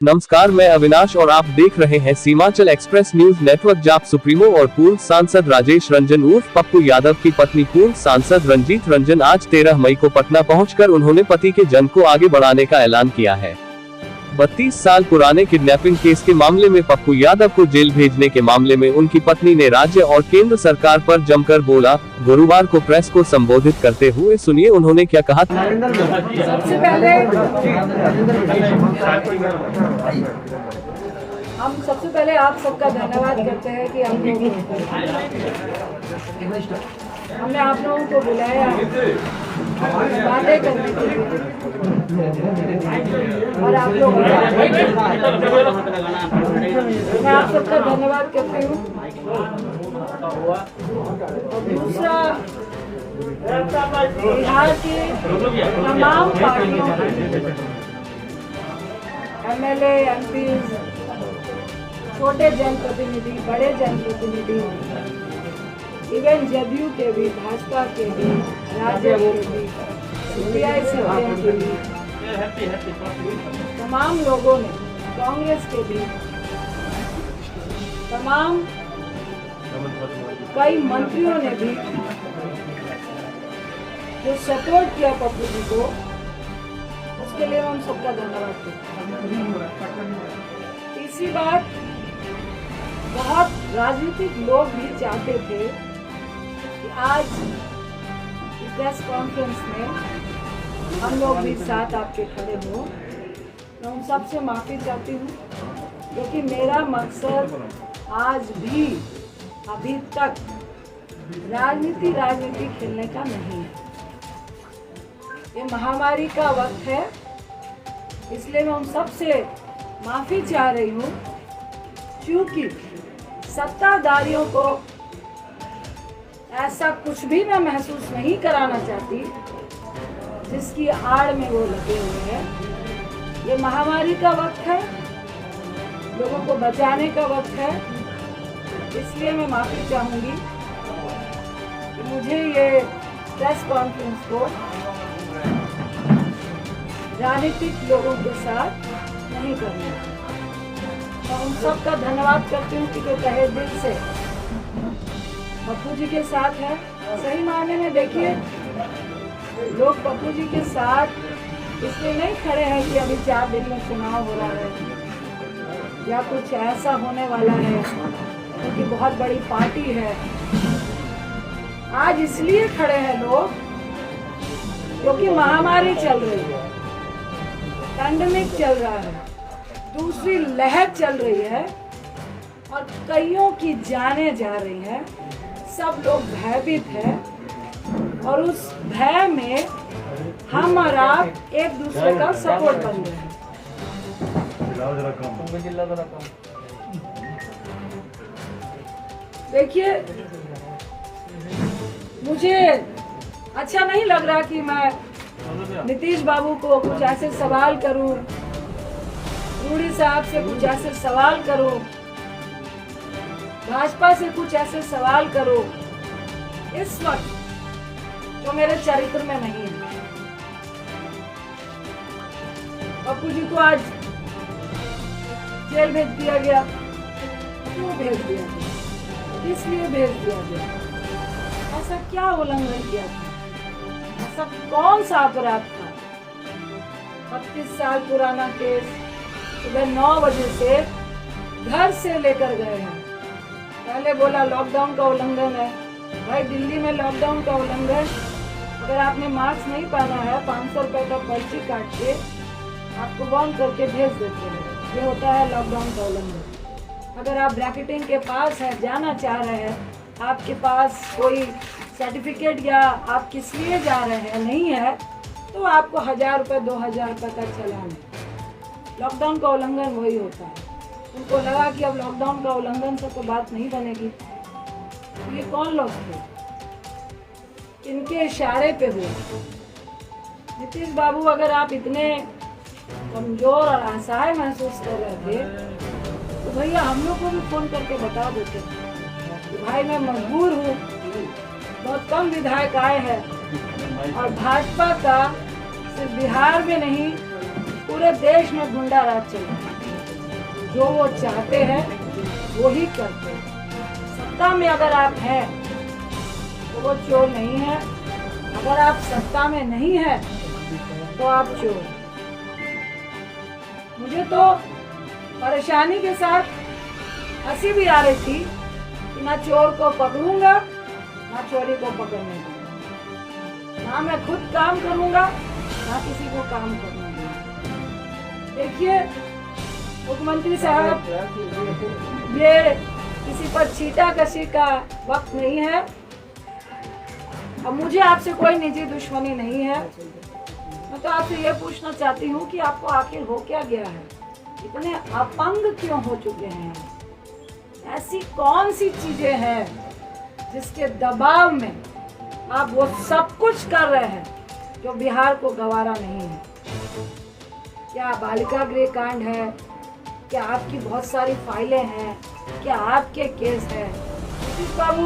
नमस्कार, मैं अविनाश और आप देख रहे हैं सीमांचल एक्सप्रेस न्यूज नेटवर्क। जाप सुप्रीमो और पूर्व सांसद राजेश रंजन उर्फ पप्पू यादव की पत्नी पूर्व सांसद रंजीत रंजन आज 13 मई को पटना पहुंचकर उन्होंने पति के जन्म को आगे बढ़ाने का ऐलान किया है। 32 साल पुराने किडनैपिंग केस के मामले में पप्पू यादव को जेल भेजने के मामले में उनकी पत्नी ने राज्य और केंद्र सरकार पर जमकर बोला। गुरुवार को प्रेस को संबोधित करते हुए सुनिए उन्होंने क्या कहा। सबसे पहले आप सबका धन्यवाद करते हैं कि हमने आप लोगों को बुलाया बातें करने के लिए और आप लोग मैं आप सबका धन्यवाद करती हूँ। दूसरा, बिहार की तमाम पार्टियों MLA, MP, छोटे जनप्रतिनिधि, बड़े जनप्रतिनिधि, इवन जदयू के भी, भाजपा के भी, राजद के भी, CPI के भी, तमाम लोगों ने, कांग्रेस के भी, तमाम कई मंत्रियों ने भी जो सपोर्ट किया पप्पू जी को, उसके लिए हम सबका धन्यवाद करते हैं। तीसरी बात, बहुत राजनीतिक लोग भी चाहते थे कि आज प्रेस कॉन्फ्रेंस में हम लोग भी साथ आपके खड़े हो। मैं उन सबसे माफ़ी चाहती हूँ क्योंकि मेरा मकसद आज भी अभी तक राजनीति खेलने का नहीं है। ये महामारी का वक्त है, इसलिए मैं उन सबसे माफ़ी चाह रही हूँ क्योंकि सत्ताधारियों को ऐसा कुछ भी मैं महसूस नहीं कराना चाहती जिसकी आड़ में वो लगे हुए हैं। ये महामारी का वक्त है, लोगों को बचाने का वक्त है, इसलिए मैं माफ़ी चाहूँगी कि मुझे ये प्रेस कॉन्फ्रेंस को राजनीतिक लोगों के साथ नहीं करना। मैं उन सब का धन्यवाद करती हूँ कि तहे दिल से पप्पू जी के साथ है। सही मायने में देखिए, लोग पप्पू जी के साथ इसलिए नहीं खड़े हैं कि अभी 4 दिन में चुनाव हो रहा है या कुछ ऐसा होने वाला है, क्योंकि बहुत बड़ी पार्टी है। आज इसलिए खड़े हैं लोग क्योंकि महामारी चल रही है, पैंडेमिक चल रहा है, दूसरी लहर चल रही है और कईयों की जानें जा रही हैं। सब लोग भयभीत हैं और उस भय में हम और आप एक दूसरे का सपोर्ट बन रहे हैं। देखिए, मुझे अच्छा नहीं लग रहा कि मैं नीतीश बाबू को कुछ ऐसे सवाल करूं, रूडी साहब से कुछ ऐसे सवाल करूं, भाजपा से कुछ ऐसे सवाल करूं इस वक्त जो मेरे चरित्र में नहीं है। पप्पू जी को आज जेल भेज दिया गया। क्यों भेज दिया गया? किस लिए भेज दिया गया? ऐसा क्या उल्लंघन किया था? ऐसा कौन सा अपराध था? 32 साल पुराना केस सुबह 9 बजे से घर से लेकर गए हैं। पहले बोला लॉकडाउन का उल्लंघन है। भाई, दिल्ली में लॉकडाउन का उल्लंघन, अगर आपने मास्क नहीं पहना है 500 रुपए का पर्ची काट के आपको बंद करके भेज देते हैं, ये होता है लॉकडाउन का उल्लंघन। अगर आप ब्रैकेटिंग के पास है, जाना चाह रहे हैं, आपके पास कोई सर्टिफिकेट या आप किस लिए जा रहे हैं नहीं है, तो आपको 1000 रुपये 2000 रुपये का चालान है। लॉकडाउन का उल्लंघन वही होता है। उनको लगा कि अब लॉकडाउन का उल्लंघन से तो बात नहीं बनेगी। तो ये कौन लोग थे? इनके इशारे पे हुए। नीतीश बाबू, अगर आप इतने कमजोर और असहाय महसूस कर रहे थे तो भैया हम लोग को भी फोन करके बता देते कि भाई मैं मजबूर हूँ, बहुत कम विधायक आए हैं और भाजपा का सिर्फ बिहार में नहीं पूरे देश में गुंडा राज चल रहा है। जो वो चाहते हैं वो ही करते हैं। सत्ता में अगर आप हैं तो वो चोर नहीं है, अगर आप सत्ता में नहीं है तो आप चोर। मुझे तो परेशानी के साथ हंसी भी आ रही थी कि ना चोर को पकड़ूंगा ना चोरी को पकड़ने दूंगा, ना मैं खुद काम करूंगा ना किसी को काम करने दूंगा। देखिए मुख्यमंत्री साहब, ये किसी पर छींटाकशी का वक्त नहीं है। अब मुझे आपसे कोई निजी दुश्मनी नहीं है, मैं तो आपसे ये पूछना चाहती हूँ कि आपको आखिर हो क्या गया है, इतने अपंग क्यों हो चुके हैं? ऐसी कौन सी चीजें हैं जिसके दबाव में आप वो सब कुछ कर रहे हैं जो बिहार को गवारा नहीं है? क्या बालिका गृह कांड है? क्या आपकी बहुत सारी फाइलें हैं? क्या आपके केस है? नीतीश बाबू,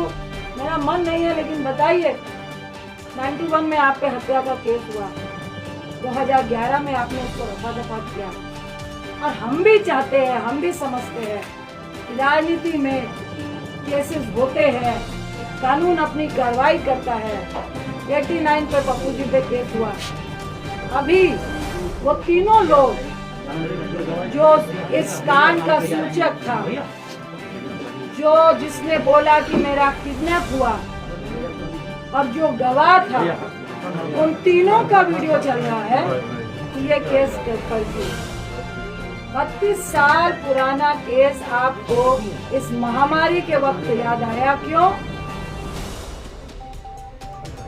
मेरा मन नहीं है लेकिन बताइए, 91 में आप पे हत्या का केस हुआ, 2011 में आपने उसको रफा दफा किया, और हम भी चाहते हैं, हम भी समझते हैं कि राजनीति में केसेस होते हैं, कानून अपनी कार्रवाई करता है। 89 पे पप्पू जी पे केस हुआ, अभी वो तीनों लोग जो इस कांड का सूचक था, जो जिसने बोला कि मेरा किडनैप हुआ और जो गवाह था, उन तीनों का वीडियो चल रहा है कि ये केस फर्जी। 32 साल पुराना केस आपको इस महामारी के वक्त याद आया, क्यों?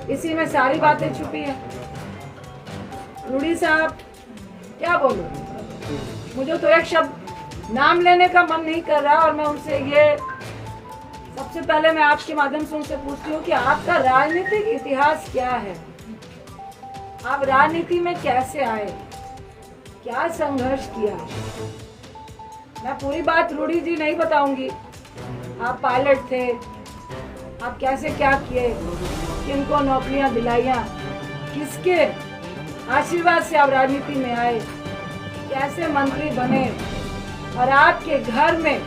इसी में सारी बातें छुपी है। रूडी साहब, क्या बोलूं, मुझे तो एक शब्द नाम लेने का मन नहीं कर रहा, और मैं उनसे ये सबसे पहले मैं आपके माध्यम से उनसे पूछती हूँ कि आपका राजनीतिक इतिहास क्या है? आप राजनीति में कैसे आए, क्या संघर्ष किया? मैं पूरी बात रूडी जी नहीं बताऊंगी। आप पायलट थे, आप कैसे क्या किए, किनको नौकरियां दिलाइया, किसके आशीर्वाद से आप राजनीति में आए, कैसे मंत्री बने, और आपके घर में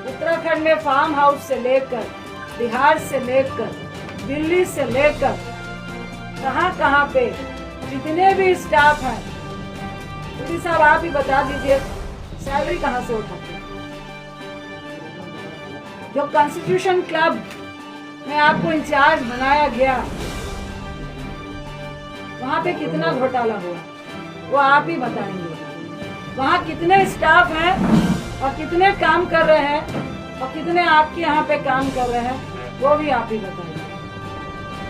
उत्तराखंड में फार्म हाउस से लेकर, बिहार से लेकर, दिल्ली से लेकर, कहाँ पे जितने भी स्टाफ हैं, मोदी साहब आप ही बता दीजिए सैलरी कहाँ से उठाते हैं? जो कॉन्स्टिट्यूशन क्लब में आपको इंचार्ज बनाया गया, वहाँ पे कितना घोटाला हुआ वो आप ही बताएंगे। वहाँ कितने स्टाफ हैं और कितने काम कर रहे हैं और कितने आपके यहाँ पे काम कर रहे हैं वो भी आप ही बताइए।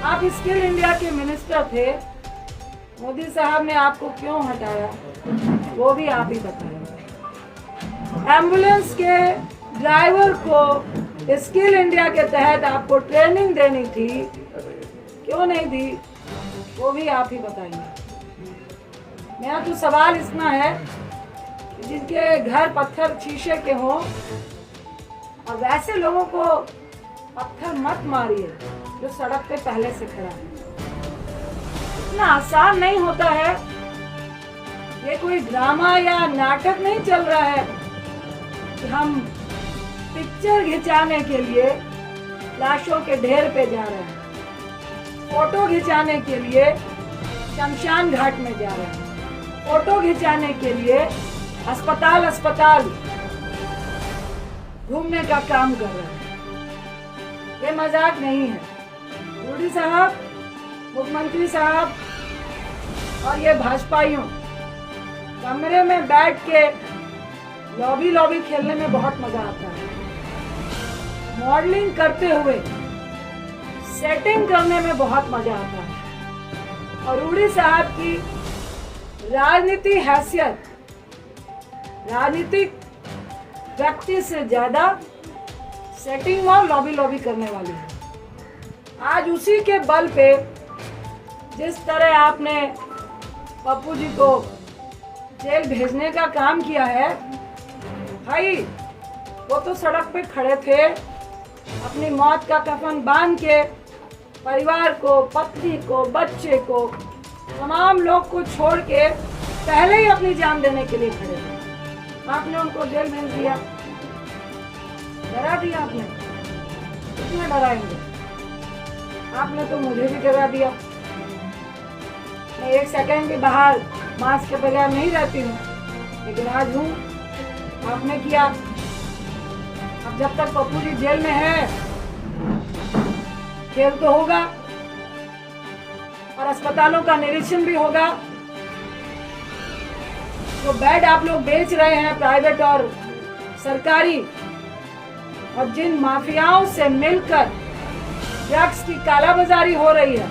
आप स्किल इंडिया के मिनिस्टर थे, मोदी साहब ने आपको क्यों हटाया वो भी आप ही बताइए। एम्बुलेंस के ड्राइवर को स्किल इंडिया के तहत आपको ट्रेनिंग देनी थी, क्यों नहीं दी वो भी आप ही बताइए। मेरा तो सवाल इतना है कि जिनके घर पत्थर शीशे के हों, और वैसे लोगों को पत्थर मत मारिए जो सड़क पे पहले से खड़ा है। इतना आसान नहीं होता है, ये कोई ड्रामा या नाटक नहीं चल रहा है कि हम पिक्चर खिंचाने के लिए लाशों के ढेर पे जा रहे हैं, फोटो खिंचाने के लिए शमशान घाट में जा रहे हैं, फोटो खिंचाने के लिए अस्पताल घूमने का काम कर रहे हैं। ये मजाक नहीं है। रूडी साहब, मुख्यमंत्री साहब और ये भाजपाइयों कमरे में बैठ के लॉबी खेलने में बहुत मजा आता है। मॉडलिंग करते हुए सेटिंग करने में बहुत मजा आता है। और रूडी साहब की राजनीति हैसियत राजनीतिक व्यक्ति से ज्यादा सेटिंग और लॉबी करने वाली है। आज उसी के बल पे जिस तरह आपने पप्पू जी को जेल भेजने का काम किया है, भाई वो तो सड़क पे खड़े थे, अपनी मौत का कफन बांध के परिवार को, पत्नी को, बच्चे को, तमाम लोग को छोड़ के पहले ही अपनी जान देने के लिए खड़े थे। आपने उनको जेल भेज दिया, डरा दिया आपने। कितना डराएंगे? आपने तो मुझे भी डरा दिया। मैं एक सेकंड भी बाहर मास्क के बगैर नहीं रहती हूँ, लेकिन आज हूँ। आपने किया। अब जब तक पप्पू जी जेल में है, खेल तो होगा और अस्पतालों का निरीक्षण भी होगा। जो बेड आप लोग बेच रहे हैं प्राइवेट और सरकारी, और जिन माफियाओं से मिलकर ड्रग्स की कालाबाजारी हो रही है,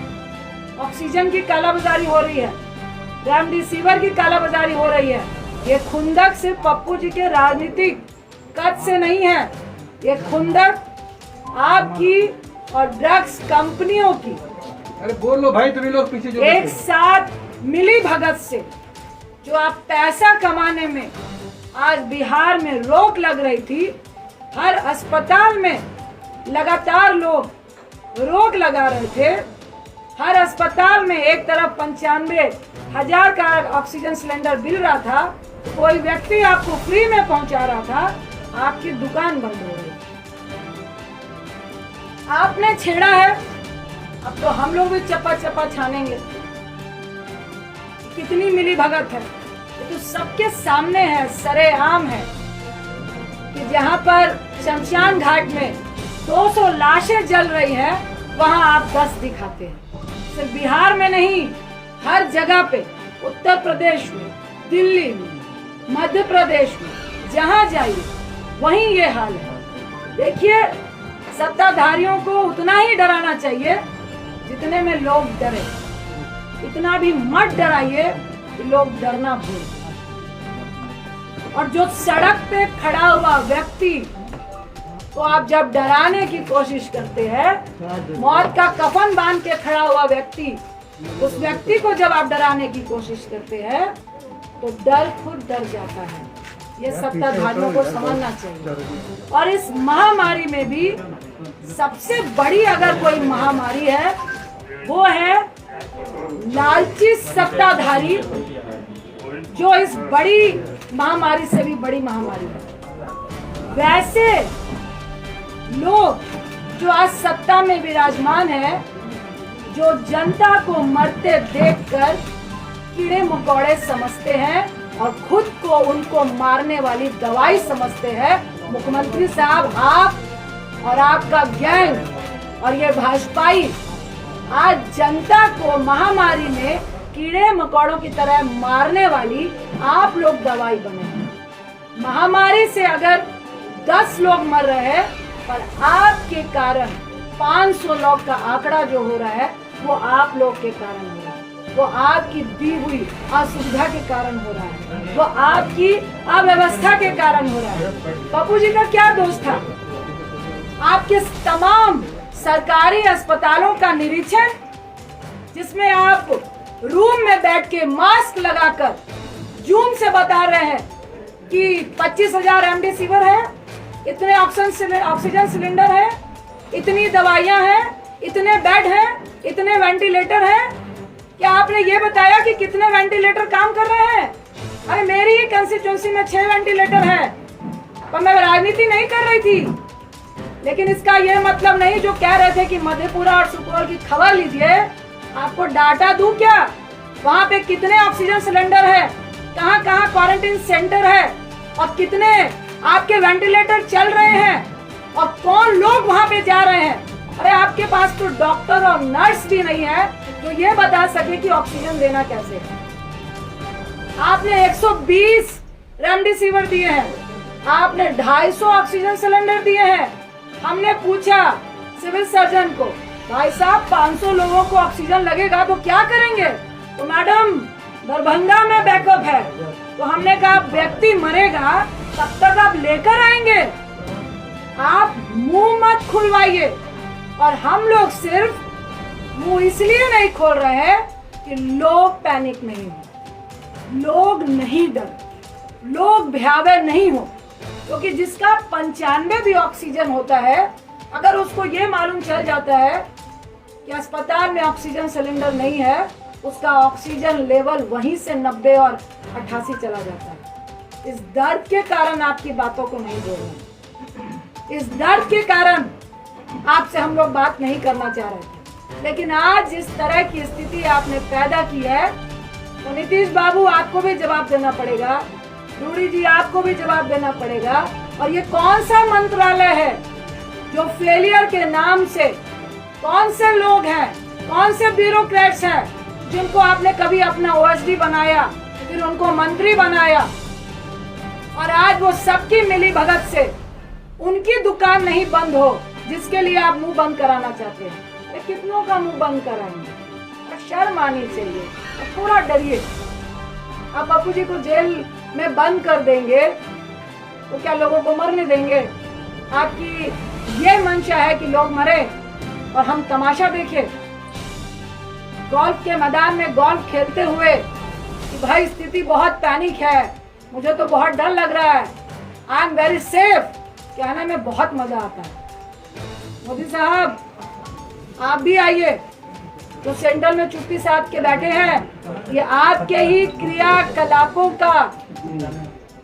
ऑक्सीजन की कालाबाजारी हो रही है, रेमडेसिविर की कालाबाजारी हो रही है, ये खुंदक सिर्फ पप्पू जी के राजनीतिक कद से नहीं है। ये खुंदक आपकी और ड्रग्स कंपनियों की, अरे बोल लो भाई, तुम्ही लोग पीछे जो एक साथ मिली भगत से जो आप पैसा कमाने में आज बिहार में रोक लग रही थी। हर अस्पताल में लगातार लोग रोक लगा रहे थे। हर अस्पताल में एक तरफ 95,000 का ऑक्सीजन सिलेंडर मिल रहा था, कोई व्यक्ति आपको फ्री में पहुंचा रहा था, आपकी दुकान बंद हो गई। आपने छेड़ा है, अब तो हम लोग भी चप्पा चप्पा छानेंगे। कितनी मिली भगत है, ये तो सबके सामने है, सरेआम है कि जहां पर शमशान घाट में 200 लाशें जल रही है, वहां आप 10 दिखाते हैं। सिर्फ बिहार में नहीं, हर जगह पे, उत्तर प्रदेश में, दिल्ली में, मध्य प्रदेश में, जहां जाइए वहीं ये हाल है। देखिए, सत्ताधारियों को उतना ही डराना चाहिए जितने में लोग डरे। इतना भी मत डराइए कि लोग डरना भूल। और जो सड़क पे खड़ा हुआ व्यक्ति को आप जब डराने की कोशिश करते हैं, मौत का कफन बांध के खड़ा हुआ व्यक्ति, उस व्यक्ति को जब आप डराने की कोशिश करते हैं, तो डर खुद डर जाता है। ये सत्ताधारियों को समझना चाहिए। और इस महामारी में भी सबसे बड़ी अगर कोई महामारी है, वो है लालची सत्ताधारी, जो इस बड़ी महामारी से भी बड़ी महामारी है। वैसे लोग जो आज सत्ता में विराजमान है, जो जनता को मरते देखकर कीड़े मकोड़े समझते हैं और खुद को उनको मारने वाली दवाई समझते हैं। मुख्यमंत्री साहब, आप और आपका गैंग और ये भाजपाई आज जनता को महामारी में कीड़े मकोड़ों की तरह मारने वाली आप लोग दवाई बने हैं। महामारी से अगर 10 लोग मर रहे हैं, पर आपके कारण 500 लोग का आंकड़ा जो हो रहा है, वो आप लोग के कारण हो रहा है, वो आपकी दी हुई असुविधा के कारण हो रहा है, वो आपकी अव्यवस्था के कारण हो रहा है। पप्पू जी का क्या दोष था? आपके तमाम सरकारी अस्पतालों का निरीक्षण, जिसमें आप रूम में बैठ के मास्क लगाकर जूम से बता रहे हैं कि 25,000 रेमडेसिविर है, इतने ऑक्सीजन सिलेंडर है, इतनी दवाइयां हैं, इतने बेड हैं, इतने वेंटिलेटर हैं। क्या आपने ये बताया कि कितने वेंटिलेटर काम कर रहे हैं? अरे मेरी ही कंस्टिट्यूंसी में 6 वेंटिलेटर है, पर मैं राजनीति नहीं कर रही थी। लेकिन इसका ये मतलब नहीं जो कह रहे थे कि मधेपुरा और सुपौल की खबर लीजिए, आपको डाटा दूं क्या? वहाँ पे कितने ऑक्सीजन सिलेंडर है, कहाँ कहाँ क्वारंटाइन सेंटर है, और कितने आपके वेंटिलेटर चल रहे हैं, और कौन लोग वहाँ पे जा रहे हैं। अरे आपके पास तो डॉक्टर और नर्स भी नहीं है जो ये बता सके कि ऑक्सीजन देना कैसे है। आपने 120 रेमडेसिविर दिए हैं, आपने 250 ऑक्सीजन सिलेंडर दिए हैं। हमने पूछा सिविल सर्जन को, भाई साहब 500 लोगों को ऑक्सीजन लगेगा तो क्या करेंगे? तो मैडम दरभंगा में बैकअप है। तो हमने कहा व्यक्ति मरेगा तब तक आप लेकर आएंगे, आप मुंह मत खुलवाइए। और हम लोग सिर्फ मुंह इसलिए नहीं खोल रहे हैं कि लोग पैनिक नहीं हो, लोग नहीं डर, लोग भयावह नहीं हो। क्योंकि जिसका 95 भी ऑक्सीजन होता है, अगर उसको ये मालूम चल जाता है कि अस्पताल में ऑक्सीजन सिलेंडर नहीं है, उसका ऑक्सीजन लेवल वहीं से 90 और 88 चला जाता है। इस दर्द के कारण आपकी बातों को नहीं बोल रहे, इस दर्द के कारण आपसे हम लोग बात नहीं करना चाह रहे थे। लेकिन आज जिस तरह की स्थिति आपने पैदा की है, तो नीतीश बाबू आपको भी जवाब देना पड़ेगा, रूडी जी आपको भी जवाब देना पड़ेगा। और ये कौन सा मंत्रालय है जो फेलियर के नाम से, कौन से लोग हैं, कौन से ब्यूरोक्रेट्स हैं जिनको आपने कभी अपना ओएसडी बनाया, फिर उनको मंत्री बनाया, और आज वो सबकी मिली भगत से उनकी दुकान नहीं बंद हो जिसके लिए आप मुंह बंद कराना चाहते हैं। तो कितनों का मुंह बंद कराएंगे? और शर्म आनी चाहिए, और थोड़ा डरिए। आप बापू जी को जेल में बंद कर देंगे तो क्या लोगों को मरने देंगे? आपकी ये मंशा है कि लोग मरे और हम तमाशा देखें? गोल्फ के मैदान में गोल्फ खेलते हुए कि भाई स्थिति बहुत पैनिक है, मुझे तो बहुत डर लग रहा है, आई एम वेरी सेफ कहने में बहुत मजा आता है। मोदी साहब आप भी आइए, तो सेंट्रल में चुप्पी साध के बैठे हैं, ये आपके ही क्रियाकलापों का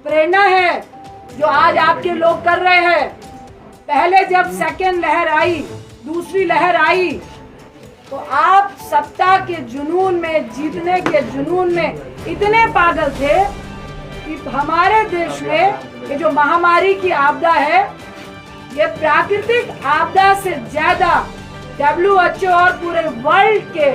प्रेरणा है जो आज आपके लोग कर रहे हैं। पहले जब सेकेंड लहर आई, दूसरी लहर आई, तो आप सत्ता के जुनून में, जीतने के जुनून में इतने पागल थे कि हमारे देश में ये जो महामारी की आपदा है, ये प्राकृतिक आपदा से ज्यादा WHO और पूरे वर्ल्ड के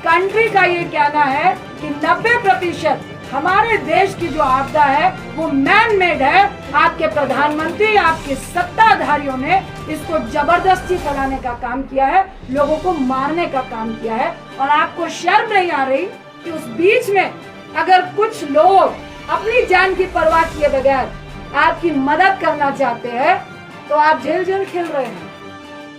कंट्री का ये कहना है कि 90% हमारे देश की जो आपदा है वो मैन मेड है। आपके प्रधानमंत्री, आपके सत्ताधारियों ने इसको जबरदस्ती फैलाने का काम किया है, लोगों को मारने का काम किया है। और आपको शर्म नहीं आ रही कि उस बीच में अगर कुछ लोग अपनी जान की परवाह किए बगैर आपकी मदद करना चाहते हैं, तो आप जेल जेल खेल रहे हैं,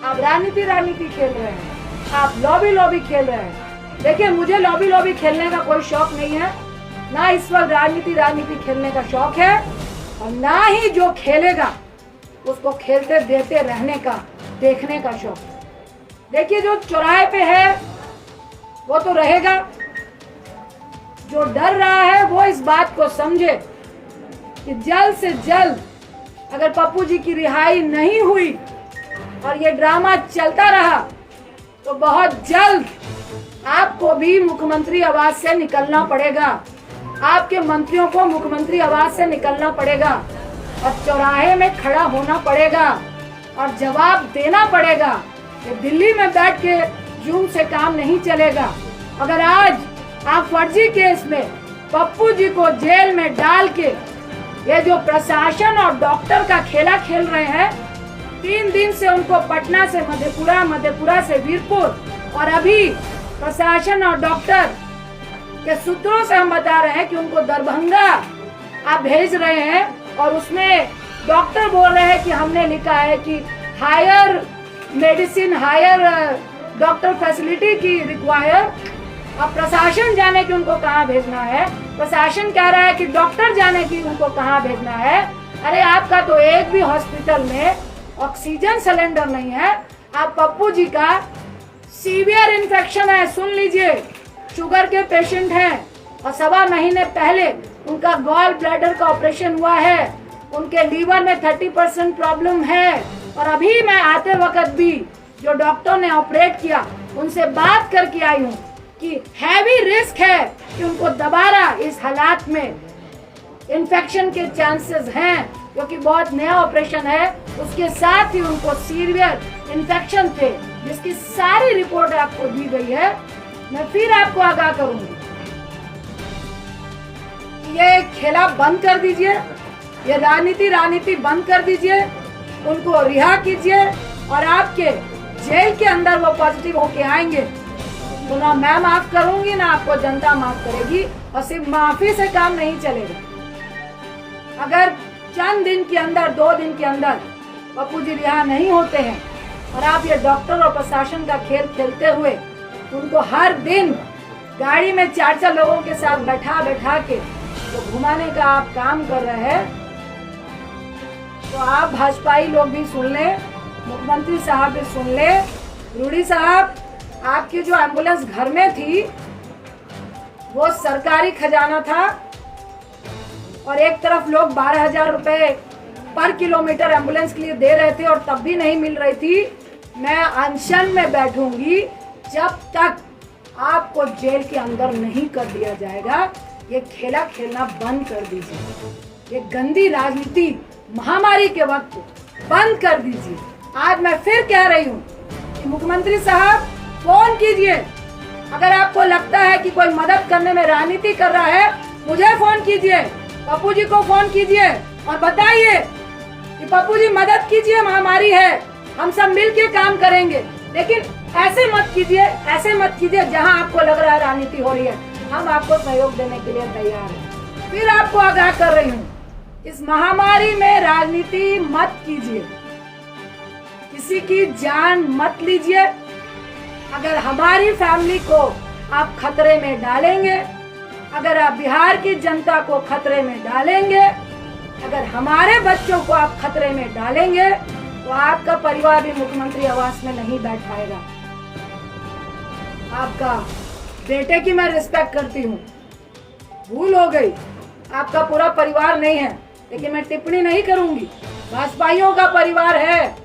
आप राजनीति खेल रहे हैं, आप लॉबी खेल रहे हैं। देखिए, मुझे लॉबी खेलने का कोई शौक नहीं है, ना इस वक्त राजनीति खेलने का शौक है, और ना ही जो खेलेगा उसको खेलते देते रहने का, देखने का शौक है। देखिए, जो चौराहे पे है वो तो रहेगा, जो डर रहा है वो इस बात को समझे कि जल्द से जल्द अगर पप्पू जी की रिहाई नहीं हुई और ये ड्रामा चलता रहा, तो बहुत जल्द आपको भी मुख्यमंत्री आवास से निकलना पड़ेगा, आपके मंत्रियों को मुख्यमंत्री आवास से निकलना पड़ेगा, और चौराहे में खड़ा होना पड़ेगा और जवाब देना पड़ेगा। ये दिल्ली में बैठ के जूम से काम नहीं चलेगा। अगर आज आप फर्जी केस में पप्पू जी को जेल में डाल के ये जो प्रशासन और डॉक्टर का खेला खेल रहे हैं, 3 दिन से उनको पटना से मधेपुरा, मधेपुरा से वीरपुर, और अभी प्रशासन और डॉक्टर के सूत्रों से हम बता रहे हैं कि उनको दरभंगा आप भेज रहे हैं, और उसमें डॉक्टर बोल रहे हैं कि हमने लिखा है कि higher medicine, higher doctor facility की रिक्वायर। अब प्रशासन जाने कि उनको कहाँ भेजना है, प्रशासन कह रहा है कि डॉक्टर जाने की उनको कहाँ भेजना है। अरे आपका तो एक भी हॉस्पिटल में ऑक्सीजन सिलेंडर नहीं है। आप पप्पू जी का सीवियर इन्फेक्शन है, सुन लीजिए, शुगर के पेशेंट हैं, और 1.25 महीने पहले उनका गॉल ब्लैडर का ऑपरेशन हुआ है, उनके लीवर में 30% प्रॉब्लम है। और अभी मैं आते वक्त भी जो डॉक्टर ने ऑपरेट किया उनसे बात करके आई हूँ कि हैवी रिस्क है कि उनको दोबारा इस हालात में इन्फेक्शन के चांसेस हैं, क्योंकि बहुत नया ऑपरेशन है। उसके साथ ही उनको सीवियर इन्फेक्शन थे, जिसकी सारी रिपोर्ट आपको दी गई है। मैं फिर आपको आगाह करूंगी, ये खेला बंद कर दीजिए, ये राजनीति बंद कर दीजिए, उनको रिहा कीजिए, और आपके जेल के अंदर वो पॉजिटिव होके आएंगे तो ना मैं माफ करूंगी, ना आपको जनता माफ करेगी। और सिर्फ माफी से काम नहीं चलेगा। अगर चंद दिन के अंदर, 2 दिन के अंदर पप्पू जी रिहा नहीं होते हैं, और आप ये डॉक्टर और प्रशासन का खेल खेलते हुए उनको हर दिन गाड़ी में 4-4 लोगों के साथ बैठा के तो घुमाने का आप काम कर रहे हैं, तो आप भाजपाई लोग भी सुन ले, मुख्यमंत्री साहब भी सुन ले। रूडी साहब, आपकी जो एम्बुलेंस घर में थी वो सरकारी खजाना था, और एक तरफ लोग 12,000 रुपए पर किलोमीटर एम्बुलेंस के लिए दे रहे थे और तब भी नहीं मिल रही थी। मैं अनशन में बैठूंगी जब तक आपको जेल के अंदर नहीं कर दिया जाएगा। ये खेला खेलना बंद कर दीजिए, ये गंदी राजनीति महामारी के वक्त बंद कर दीजिए। आज मैं फिर कह रही हूँ कि मुख्यमंत्री साहब फोन कीजिए। अगर आपको लगता है कि कोई मदद करने में राजनीति कर रहा है, मुझे फोन कीजिए, पप्पू जी को फोन कीजिए और बताइए कि पप्पू जी मदद कीजिए, महामारी है, हम सब मिलके काम करेंगे। लेकिन ऐसे मत कीजिए जहां आपको लग रहा है राजनीति हो रही है। हम आपको सहयोग देने के लिए तैयार हैं। फिर आपको आगाह कर रही हूँ, इस महामारी में राजनीति मत कीजिए, किसी की जान मत लीजिए। अगर हमारी फैमिली को आप खतरे में डालेंगे, अगर आप बिहार की जनता को खतरे में डालेंगे, अगर हमारे बच्चों को आप खतरे में डालेंगे, तो आपका परिवार भी मुख्यमंत्री आवास में नहीं बैठ पाएगा। आपका बेटे की मैं रिस्पेक्ट करती हूँ, भूल हो गई, आपका पूरा परिवार नहीं है, लेकिन मैं टिप्पणी नहीं करूंगी। भाजपाइयों का परिवार है,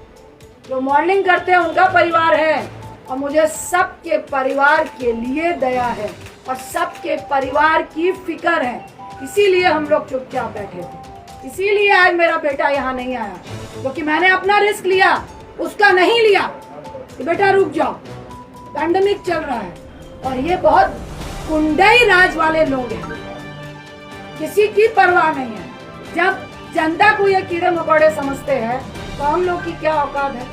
जो मॉडलिंग करते हैं उनका परिवार है, और मुझे सबके परिवार के लिए दया है और सबके परिवार की फिक्र है। इसीलिए हम लोग चुपचाप बैठे थे, इसीलिए आज मेरा बेटा यहाँ नहीं आया, क्योंकि मैंने अपना रिस्क लिया, उसका नहीं लिया कि बेटा रुक जाओ, पैंडेमिक चल रहा है। और ये बहुत कुंडई राज वाले लोग हैं, किसी की परवाह नहीं है। जब जनता को ये कीड़े मकोड़े समझते हैं तो हम लोग की क्या औकात है।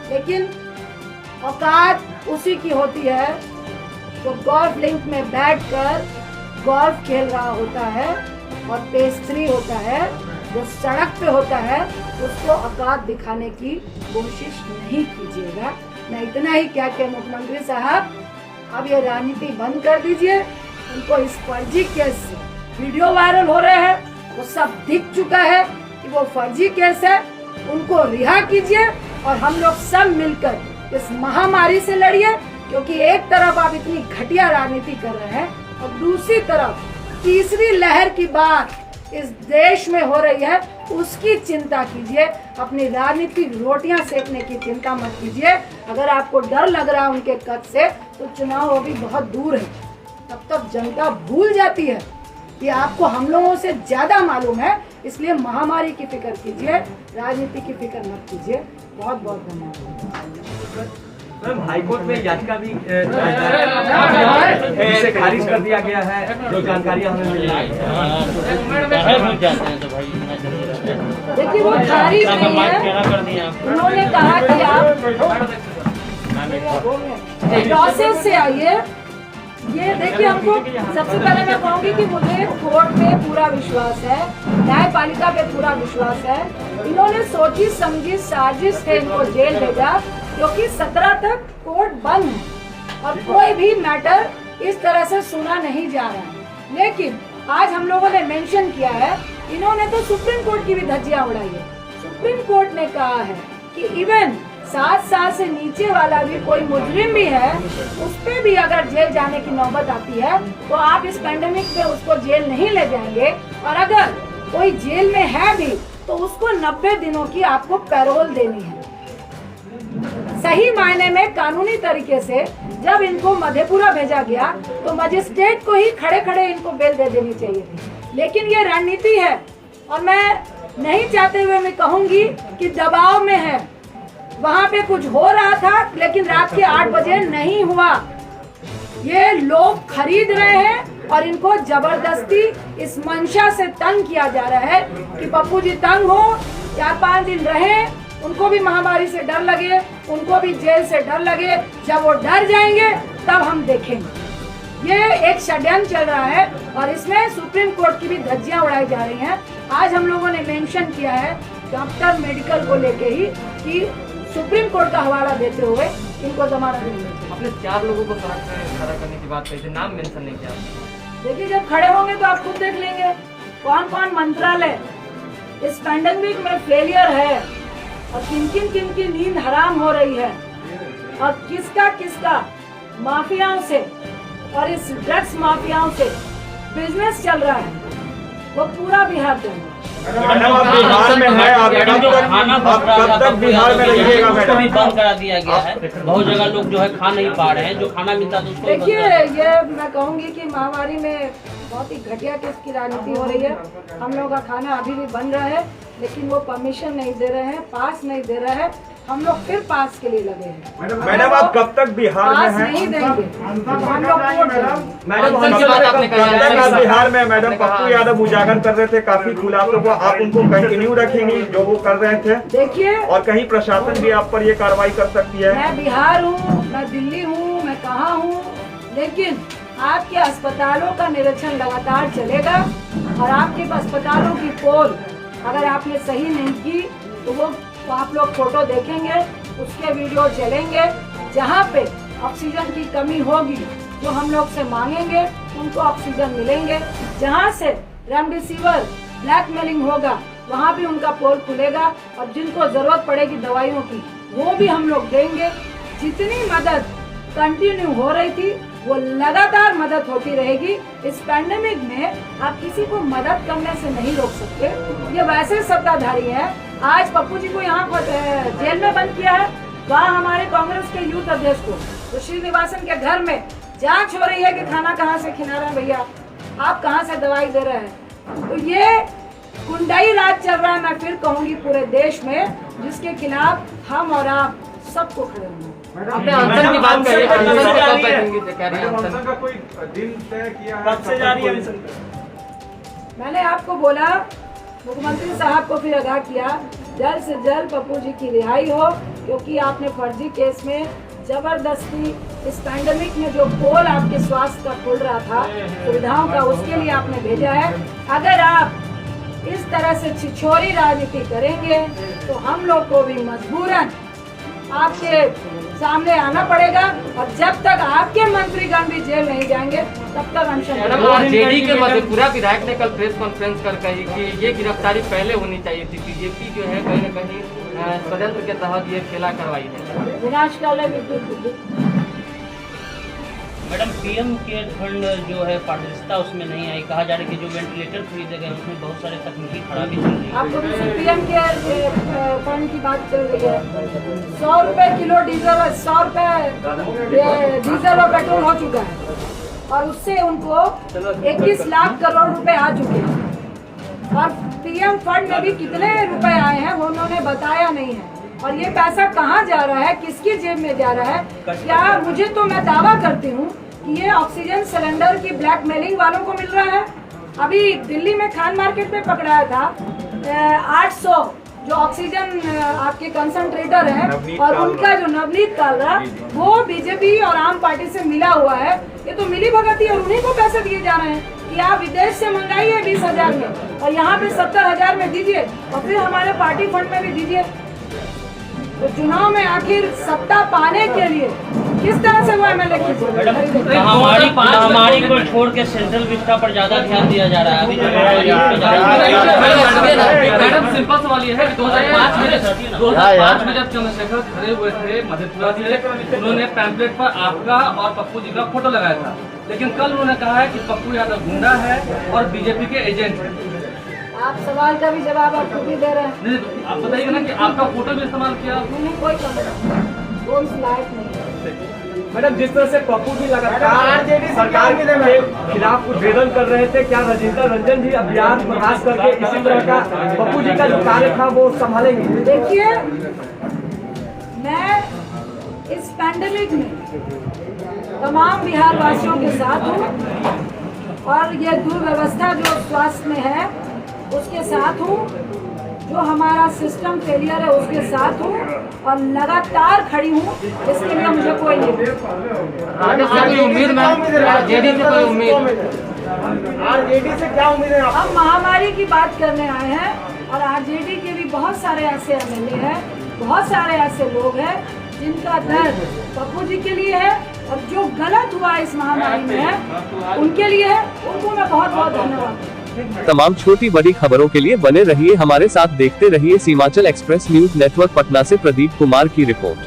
लेकिन औकात उसी की होती है जो गोल्फ लिंक में बैठकर गोल्फ खेल रहा होता है और पेस्ट्री होता है, जो सड़क पे होता है, उसको औकात दिखाने की कोशिश नहीं कीजिएगा। मैं इतना ही क्या कि मुख्यमंत्री साहब, अब ये राजनीति बंद कर दीजिए। उनको इस फर्जी केस से वीडियो वायरल हो रहे हैं, वो सब दिख चुका है कि वो फर्जी केस है, उनको रिहा कीजिए और हम लोग सब मिलकर इस महामारी से लड़िए। क्योंकि एक तरफ आप इतनी घटिया राजनीति कर रहे हैं और दूसरी तरफ तीसरी लहर की बात इस देश में हो रही है, उसकी चिंता कीजिए। अपनी राजनीतिक रोटियां सेकने की चिंता मत कीजिए। अगर आपको डर लग रहा है उनके कद से, तो चुनाव अभी बहुत दूर है, तब तक जनता भूल जाती है कि आपको हम लोगों से ज्यादा मालूम है। इसलिए महामारी की फिक्र कीजिए, राजनीति की फिक्र मत कीजिए। बहुत बहुत धन्यवाद। मैम, हाईकोर्ट में याचिका भी इसे खारिज कर दिया गया है, जो जानकारियां हमें मिली है। देखिए, वो खारिज नहीं है, उन्होंने कहा कि आप प्रोसेस से आइए। ये देखिए, हमको सबसे पहले मैं कहूँगी कि मुझे कोर्ट पे पूरा विश्वास है, न्यायपालिका पे पूरा विश्वास है। इन्होंने सोची समझी साजिश से इनको जेल भेजा, क्योंकि 17 तक कोर्ट बंद है और कोई भी मैटर इस तरह से सुना नहीं जा रहा है। लेकिन आज हम लोगों ने मेंशन किया है, इन्होंने तो सुप्रीम कोर्ट की भी धज्जियां उड़ाई है। सुप्रीम कोर्ट ने कहा है कि इवन 7 साल से नीचे वाला भी कोई मुजरिम भी है, उस पे भी अगर जेल जाने की नौबत आती है, तो आप इस पैंडेमिक में उसको जेल नहीं ले जाएंगे। और अगर कोई जेल में है भी, तो उसको 90 दिनों की आपको पैरोल देनी है। सही मायने में कानूनी तरीके से जब इनको मधेपुरा भेजा गया, तो मजिस्ट्रेट को ही खड़े खड़े इनको बेल दे देनी चाहिए थी। लेकिन ये रणनीति है, और मैं नहीं चाहते हुए मैं कहूंगी कि दबाव में है। वहाँ पे कुछ हो रहा था, लेकिन रात के 8 बजे नहीं हुआ। ये लोग खरीद रहे हैं और इनको जबरदस्ती इस मंशा से तंग किया जा रहा है कि पप्पू जी तंग हो, 4-5 दिन रहे, उनको भी महामारी से डर लगे, उनको भी जेल से डर लगे। जब वो डर जाएंगे तब हम देखेंगे। ये एक षड्यंत्र चल रहा है और इसमें सुप्रीम कोर्ट की भी धज्जियां उड़ाई जा रही हैं। आज हम लोगों ने मेंशन किया है डॉक्टर मेडिकल को लेके ही कि सुप्रीम कोर्ट का हवाला देते हुए इनको जमानत मिलेगी। अपने 4 लोगों को सड़क पे खड़ा करने की बात कही थी, नाम मेंशन नहीं किया। देखिए, जब खड़े होंगे तो आप खुद देख लेंगे कौन कौन मंत्रालय इस पैंडेमिक में फेलियर है और किन की नींद हराम हो रही है और किसका माफियाओं से और इस ड्रग्स माफियाओं से बिजनेस चल रहा है। वो पूरा बिहार देंगे। मैडम आप बिहार में है, आप कब तक बिहार में रहिएगा मैडम? भी बंद करा दिया गया है, बहुत जगह लोग जो है खा नहीं पा रहे हैं, जो खाना मिलता था उसको भी बंद देखिए, करा दिया। ये मैं कहूँगी कि महामारी में बहुत ही घटिया किस्म की राजनीति हो रही है। हम लोग का खाना अभी भी बन रहा है, लेकिन वो परमिशन नहीं दे रहे हैं, पास नहीं दे रहे हैं। हम लोग फिर पास के लिए लगे हैं। मैडम आप कब तक बिहार पास में हैं? नहीं देंगे तो हम लोग वोट देंगे। मैडम आंसर की बात आपने कही है। कब तक आप बिहार में? मैडम पप्पू यादव उजागर कर रहे थे काफी खुलासों को, आप उनको कंटिन्यू रखेंगी जो वो कर रहे थे? देखिए, और कहीं प्रशासन भी आप पर ये कार्रवाई कर सकती है? मैं बिहार हूँ, मैं दिल्ली हूँ, मैं कहाँ हूँ, लेकिन आपके अस्पतालों का निरीक्षण लगातार चलेगा और आपके अस्पतालों की पोल अगर आपने सही नहीं की तो वो आप लोग फोटो देखेंगे, उसके वीडियो चलेंगे। जहाँ पे ऑक्सीजन की कमी होगी जो हम लोग से मांगेंगे उनको ऑक्सीजन मिलेंगे। जहाँ से रेमडेसिविर ब्लैकमेलिंग होगा वहाँ भी उनका पोल खुलेगा और जिनको जरूरत पड़ेगी दवाइयों की वो भी हम लोग देंगे। जितनी मदद कंटिन्यू हो रही थी वो लगातार मदद होती रहेगी। इस पैंडेमिक में आप किसी को मदद करने से नहीं रोक सकते। ये वैसे सत्ताधारी है, आज पप्पू जी को यहाँ जेल में बंद किया है, वहाँ हमारे कांग्रेस के यूथ अध्यक्ष को तो श्रीनिवासन के घर में जांच हो रही है कि खाना कहाँ से खिला रहे हैं भैया, आप कहाँ से दवाई दे रहे हैं। तो ये गुंडाई राज चल रहा है, मैं फिर कहूँगी पूरे देश में, जिसके खिलाफ हम और आप सबको खड़े होंगे। आपने आंसर की बात कही, आंसर से कब बैठेंगे तो कह रहे हैं आंसर। का कोई दिन तय किया है? कब से जारी है? मैंने आपको बोला, मुख्यमंत्री साहब को फिर आगाह किया, जल्द से जल्द पप्पू जी की रिहाई हो, क्योंकि आपने फर्जी केस में जबरदस्ती इस पैंडेमिक में जो पोल आपके स्वास्थ्य का खुल रहा था सुविधाओं का, उसके लिए आपने भेजा है। अगर आप इस तरह से छिछोरी राजनीति करेंगे तो हम लोग को भी मजबूरन आपके सामने आना पड़ेगा और जब तक आपके मंत्रीगण भी जेल नहीं जाएंगे तब तक अनशन। मैडम आरजेडी के मधेपुरा विधायक ने कल प्रेस कॉन्फ्रेंस कर कही कि ये गिरफ्तारी पहले होनी चाहिए थी, बीजेपी जो है कहीं न कहीं षड्यंत्र के तहत ये खेला करवाई है। विनाशकाले विद्युत मैडम पीएम केयर फंड जो है पारदर्शिता उसमें नहीं आई, कहा जा रहा है कि जो वेंटिलेटर खरीदे गए उसमें बहुत सारे तकनीकी खराबी चल रही है। आपको पीएम केयर फंड की बात चल रही है। 100 रुपए किलो डीजल, 100 रुपए डीजल और पेट्रोल हो चुका है और उससे उनको 21 लाख करोड़ रुपए आ चुके हैं और पीएम फंड में भी कितने रुपए आए हैं वो उन्होंने बताया नहीं है। और ये पैसा कहाँ जा रहा है, किसकी जेब में जा रहा है, क्या मुझे तो मैं दावा करती हूँ कि ये ऑक्सीजन सिलेंडर की ब्लैकमेलिंग वालों को मिल रहा है। अभी दिल्ली में खान मार्केट में पकड़ाया था 800 जो ऑक्सीजन आपके कंसंट्रेटर है और उनका जो नवनीत कालरा वो बीजेपी और आम पार्टी से मिला हुआ है। ये तो मिली भगत और उन्हीं को पैसे दिए जा रहे हैं कि आप विदेश से मंगाइए 20,000 में और यहाँ पे 70,000 में दीजिए और फिर हमारे पार्टी फंड में भी दीजिए। तो चुनाव में आखिर सत्ता पाने के लिए किस तरह से वो एमएलए महामारी को छोड़ के सेंट्रल विस्टा पर ज्यादा ध्यान दिया जा रहा है। अभी मैडम सिंपल सवाल ये है कि 2005 में जब चंद्रशेखर खड़े हुए थे मधेपुरा से, उन्होंने पैम्पलेट पर आपका और पप्पू जी का फोटो लगाया था, लेकिन कल उन्होंने कहा है कि पप्पू यादव गुंडा है और बीजेपी के एजेंट है। आप सवाल का भी जवाब आप खुद ही दे रहे हैं। नहीं, आप बताइए ना कि आपका फोटो भी इस्तेमाल किया। नहीं, कोई लायक नहीं। मैडम जिस तरह से पप्पू जी लगातार सरकार के खिलाफ उद्भेदन कर रहे थे, क्या रजिंद्र रंजन जी अभियान प्रयास करके इसी तरह का पप्पू जी का जो कार्य था वो संभालेंगे? देखिए, मैं इस पैंडेमिक में तमाम बिहार वासियों के साथ हूँ और ये दुर्व्यवस्था जो स्वास्थ्य में है उसके साथ हूँ, जो हमारा सिस्टम फेलियर है उसके साथ हूँ और लगातार खड़ी हूँ। इसके लिए मुझे कोई नहीं उम्मीद में आरजेडी से कोई उम्मीद, आरजेडी से क्या उम्मीद है? हम महामारी की बात करने आए हैं और आरजेडी के भी बहुत सारे ऐसे एमएलए हैं, बहुत सारे ऐसे लोग हैं जिनका दर्द पप्पू जी के लिए है और जो गलत हुआ इस महामारी में है उनके लिए है। उनको मैं बहुत बहुत धन्यवाद। तमाम छोटी बड़ी खबरों के लिए बने रहिए हमारे साथ, देखते रहिए Seemanchal express news network. Patna से प्रदीप कुमार की रिपोर्ट।